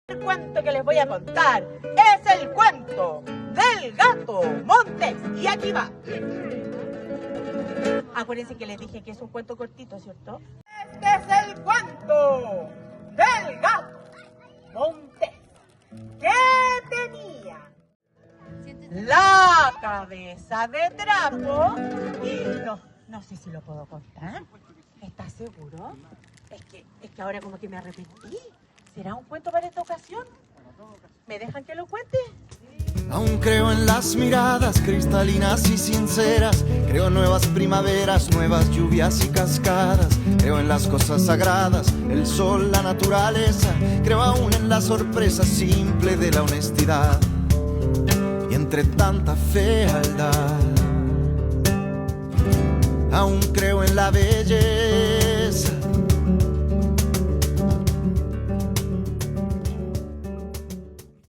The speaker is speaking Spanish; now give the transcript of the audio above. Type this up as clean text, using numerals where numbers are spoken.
El cuento que les voy a contar es el cuento del gato Montes. Y aquí va. Acuérdense que les dije que es un cuento cortito, ¿cierto? Este es el cuento del gato Montes, que tenía la cabeza de trapo y no sé si lo puedo contar. ¿Estás seguro? Es que ahora como que me arrepentí. ¿Será un cuento para esta ocasión? ¿Me dejan que lo cuente? Aún creo en las miradas cristalinas y sinceras. Creo en nuevas primaveras, nuevas lluvias y cascadas. Creo en las cosas sagradas, el sol, la naturaleza. Creo aún en la sorpresa simple de la honestidad. Y entre tanta fealdad, aún creo en la belleza